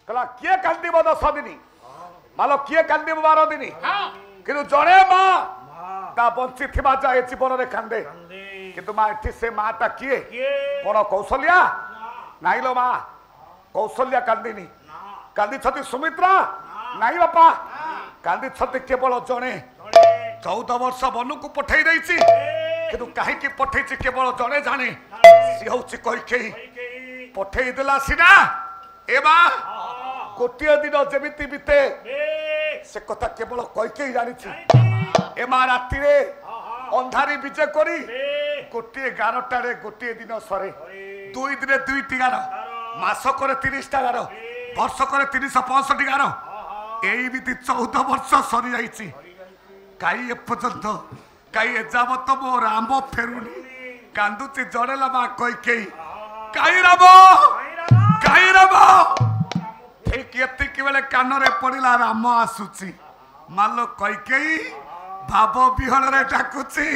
कहला किए कांदी 10 दिन माल किए कांदी 12 दिन किंतु जड़े माँ ता बंची थिबा जाए जीवन रे कांदे किंतु माँ एठी से माँटा किए कौन कौशल्या नाई लो माँ कौशल्या कांदिनी कांदी छति सुमित्रा नाई बापा कांदी छति केवल जड़े 14 वर्ष बनु को पठेई देइछि किंतु काहे की पठेइछि केवल जड़े जाने सी होछि कैकेयी पठेई देला सिना ए माँ गोटे दिन जेमिति बीते से कथा केवल कैकेयी जानिछि ए माँ राति रे अंधारी विजय करी गोटे 11टारे गोटे दिन सरे 2 दिन 2टी गार मासक 30टा गार वर्षक 365 गार एमिति 14 वर्ष सरी जाइछि काई एपर्यंत काई एजावत मो राम फेरुनी कांदुची जड़ेला माँ कैकेयी काई राम ठीक एतिक बेले कान रे पड़िला राम आसुची मालो कैकेयी भाव विहल रे डाकुची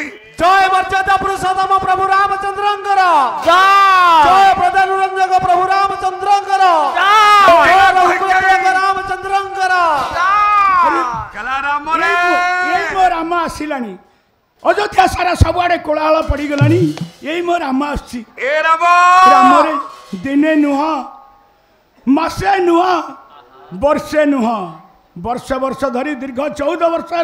जय मर्यादा पुरुषोत्तम प्रभु रामचंद्रंकर जय प्रधान रंजक प्रभु रामचंद्रंकर जय रघुकुल रामचंद्रंकर कला राम रे ये मो राम आसिलानी अयोध्या सारा सबुआड़े कोलाहल पड़ी गलानी यही मो राम आसी ए राम रे दिने नुह मासे नुह वर्षे नुह वर्ष वर्ष धरी दीर्घ 14 वर्ष है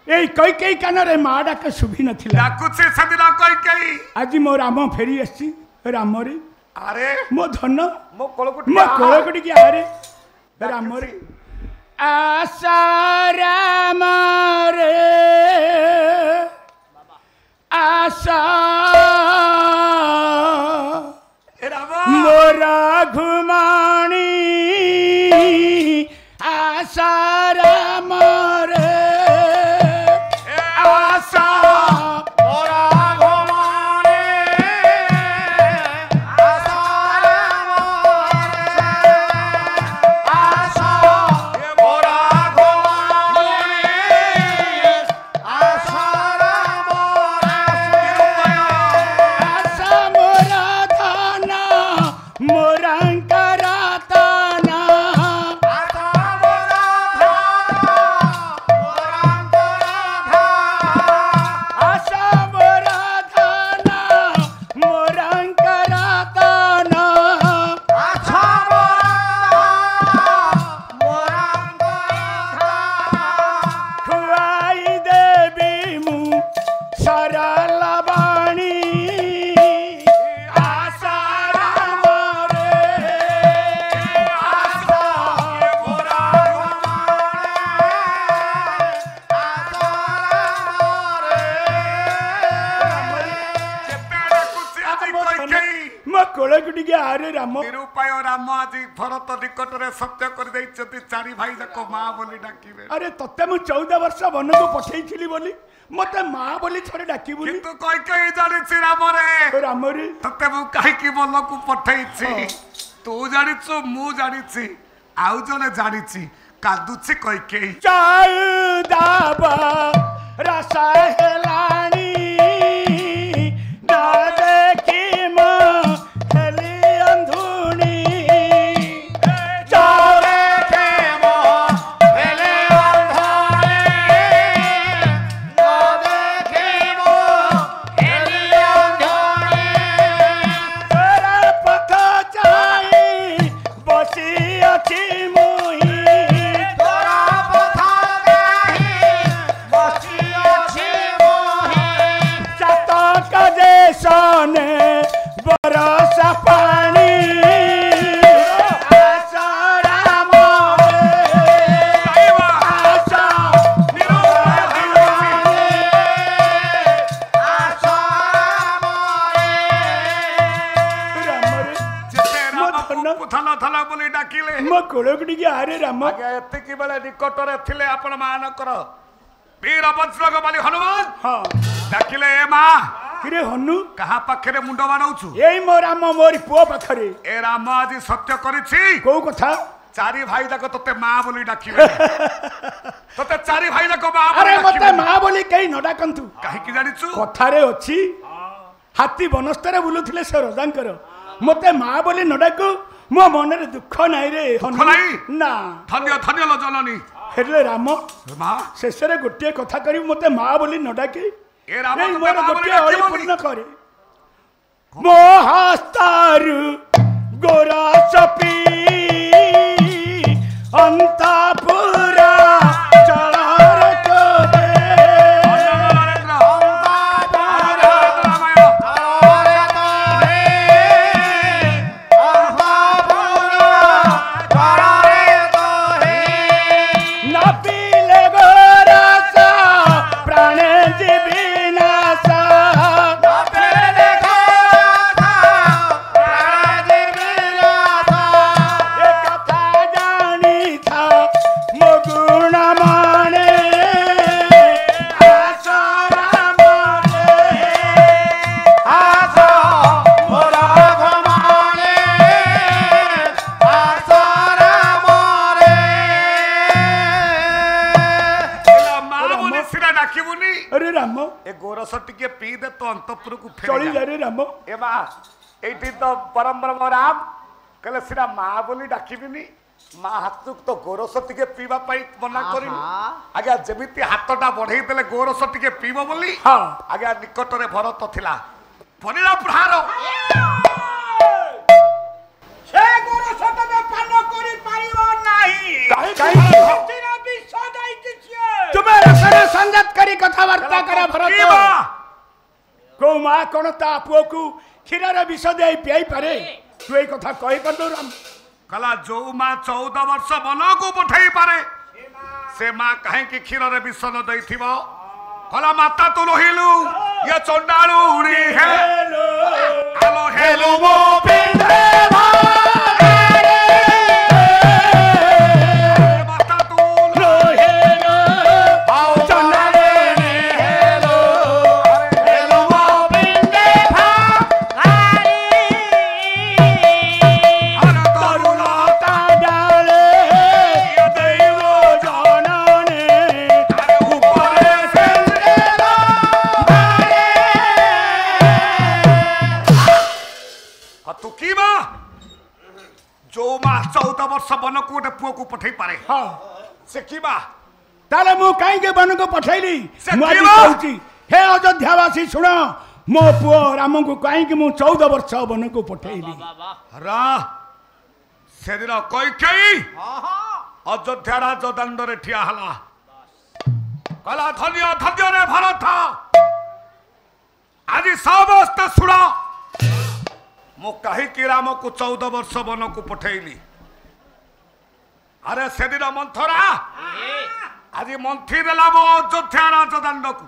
यही कैकेयी कान रे माँ डाक शुभी नथिला आज मो राम फेरी आसी राम रे अरे मो धन मो कोलकुटी की आरे राम रे आशा राम रे आशा मोरा घुमाणी आशा राम रे आशा मोरा घुमाणी आशा राम आशा मोरा घुमाणी आशा राम आशा मोरा धन मोरंकर तना आशा मोरा धन मोरंकर तना खुआई देवी मु सरल बाणी आशा राम रे आशा मोरा मो कोलकुटी के आरे राम निरुपाय राम आज भरत निकट रे सत्य कर दैछति चारि भाई जाको मां बोली डाकिबे अरे तते मु 14 वर्ष वन को पठेइथिली बोली मते मां बोली थोड़े डाकी बोली किंतु कैकेयी जानिछि राम रे तते मु काहे की बोल को पठेइछि तू जानिछु मु जानिछि आउ जने जानिछि कादुछि कैकेयी 14 रसा हेलाणी ना देखी मां हेली अंधुनी चारे के मां हेली अंधुनी ना देखी मां हेली अंधुनी तेरा पता चाही बसी अच्छी मुही तोरा पता नहीं बसी अच्छी मुही चातक देशने बरसा पानी आशा राम रे आशा आशा थला थला बोली डाकिले मो कोलकुटी की आरे राम आगे एतिकी बेले निकट रे थिले आपण मानकर वीर वज्रक बाली हनुमान हाँ डाकिले ए मां किरे हनु कहा पाखरे मुंड बानौछु यही मो राम मोरी पुओ पाखरे ए राम आज सत्य करिछि को कथा चारि भाई जाक तते मां बोली डाकिबे तते चारि भाई जाक मां अरे मते मां बोली कई न डाकंतु काहे की जानिछु कथारे अछि हाथी बनस्तरे बुलुथिले से रजांकर मते मां बोली न डाकू मो मन रे दुख नाही रे दुख नाही? ना धन्य धन्य लो जननी हेले राम माँ शेष रे गोटे कथा करी मते माँ बोली न डाके ए राम नहीं तोते मोर माँ बोली गोटे डाकी अड़ी बोली। पूर्ण करे मो हस्तारु गोरा चपी अंतापुरा चलार को दे ना पीले गोरा सा प्राण जीविना सा ये कथा जानी था मुगुण माने आसरा माने आसो मोरा घमाने आसरा मारे माँ बोली सिरा डाकिबुनी अरे राम ए गोरस टिके पी दे तो अंतपुर को चली फेरी जा रे राम ए माँ एठी तो परम ब्रह्म राम कहले सिरा माँ बोली डाकिबिनी माँ हाथ तो गोरस टिके पीवा पाई मना करिनी आज्ञा जेमिति हाथटा बढ़ेई देले गोरस टिके पीबो बोली हाँ आज्ञा निकटरे भरत थिला पनिरा प्रहार সে গরু সতবে পান করি পারিব নাই कहीं বিষ দাইতেছে तुम्हें रसना संगत करी कथावार्ता करा की भरत माँ को माँ कौन ता पुओ को क्षीर विष दे पियाई पारे तू ये कथा कही कर दो राम कला जो माँ 14 वर्ष बन को पठाई पारे से माँ कहीं की क्षीर रे विष न दैथिब कला माता तू लोहिलु ये चंडालु उड़ी है हेलो हेलो हेलो मो पिंडे माता तू लो हेलो आओ चना रे हेलो हेलो मो पिंडे हर तरुला ता डाले दैव जनने ऊपर से तू की माँ जो माँ 14 वर्ष बन को गोटे पुओ को पठाई पारे हाँ से की माँ ताले मु काईके बन को पठैली से मु आज जीवा! कहूची हे अयोध्यावासी सुन मो पुओ राम को काईके मु 14 वर्ष बन को पठैली रा से दिन कोई कई अयोध्या राज दंड रे ठिया हला कला धन्य धन्य रे भरत आज समस्त सुना मु कहीं की राम को 14 वर्ष बन को पठेली अरे से दिन मंथरा आज मंथी देला मो अयोध्या राज दंड को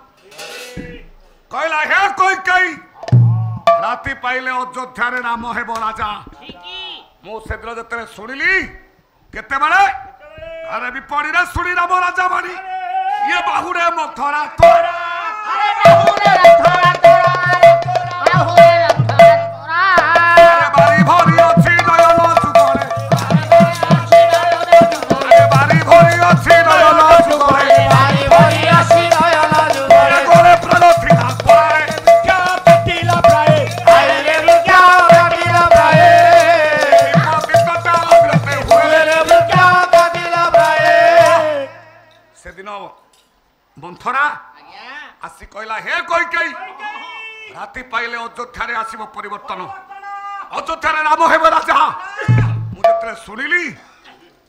कहला हे कोई कई राति पाइले अयोध्या रे राम हेब राजा मु से दिन जते सुनिली केते बड़े अरे भी पड़ी रे सुनी राम राजा बाणी ये बाहुरे मथरा तोरा अरे बारी भरी अछि नयन सुगरे अरे बारी भरी अछि नयन सुगरे अरे गोरे प्राण थिला पाए क्या पटिला प्राय विपत्ता अग्रते हुए से दिन मंथरा आसी कहला हे कोई कई राति पाइले अयोध्या रे आसीब परिवर्तन अयोध्या रे राम हेब राजा मु जते सुनिली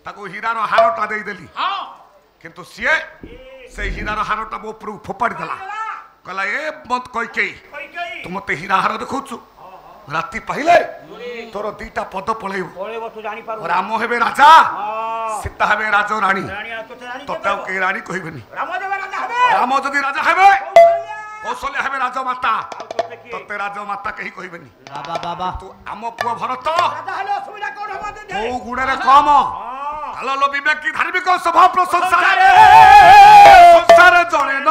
ताको हीरार हारटा देई देली किंतु सीए से हीरार हारटा मो ऊपर फोपाड़ी देला कहला ए मत कोई कई तू मते हीरा हार देखौछु राति पाइले तोर दीटा पद पळेइबो পড়েব তো জানি পারো राम हेबे राजा सीता हेबे राजा रानी রানী আর তো জানি तते के रानी कहबेनी রামদেব রাজা হবে राम जदि राजा हेबे कौशल्या हेबे राजा माता तते राजा माता कही कहबेनी तू आम पुआ भरत রাজা হলে অসুবিধা কোন হবে को गुणे रे कम हलो लो विवेक की धार्मिक स्वभाव प्रशंसा संसार जणे न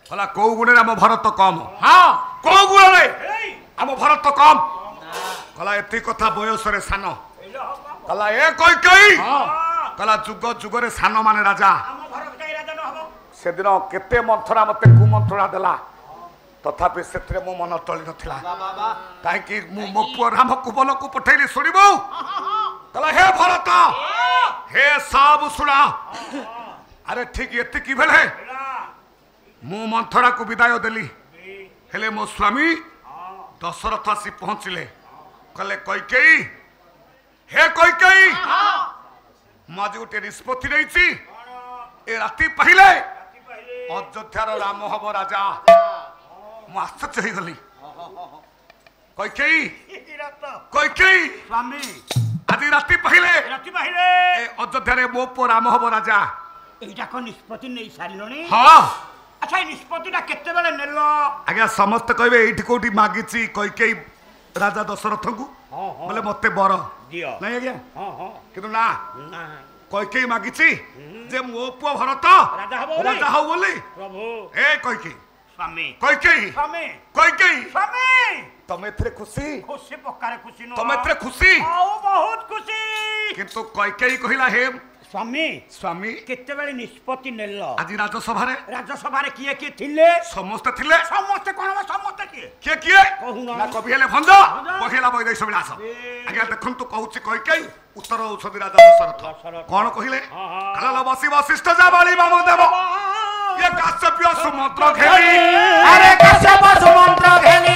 भला को गुणे राम भरत कम हाँ तो कम कला एति कथा बयस रे सान कला ए कैकेयी कला जुग जुग रे सान माने राजा से दिन केते मंथरा मते कुमंत्रणा देला तथापि सेत्रे मो मन टळी नथिला काहे कि मो पुआ राम को बल को पठैली सुनिबो कला हे भरत हे सब सुना अरे ठीक एति की भेले मु मंथरा को विदाय देली हेले मो स्वामी दशरथ आसी पहुंचले कले कैकेयी हे कैकेयी माज गोटे निष्पत्ति रही ए राति पहिले अयोध्यार राम हब राजा मु आश्चर्य हो गली कैकेयी कैकेयी स्वामी आज राति पहिले ए अयोध्यार मो पु राम हब राजा एटा को निष्पत्ति नै सारिलोनी हाँ अच्छा ए निष्पत्तिटा केते बेले नेलो आज्ञा समस्त कहबे एठी कोठी मागिची कैकेयी राजा दशरथ को बोले मते बर दियो नहीं आज्ञा हां हां किंतु ना कैकेयी मागिची जे मो पुआ भरत राजा हो बोली प्रभु ए कैकेयी स्वामी कैकेयी स्वामी कैकेयी स्वामी तमे एथरे खुशी खुशी पक्कारे खुशी नो तमे एथरे खुशी आओ बहुत खुशी किंतु कैकेयी कहिला हे स्वामी स्वामी केते बेले निष्पत्ति नेलो आज राजसभा राज्यसभा किए किए थिले समस्त थिले समस्त कोन समस्त किए किए कहूना ना कवि हेले भंज कहिला वैदेश विलास आज्ञा देखंतु कहूची कैकेयी उत्तर औषधि राजा दशरथ कोन कहिले काला बसी वशिष्ठ जा बाली वामदेव ये काश्यप सुमंत्र खेली अरे काश्यप सुमंत्र खेली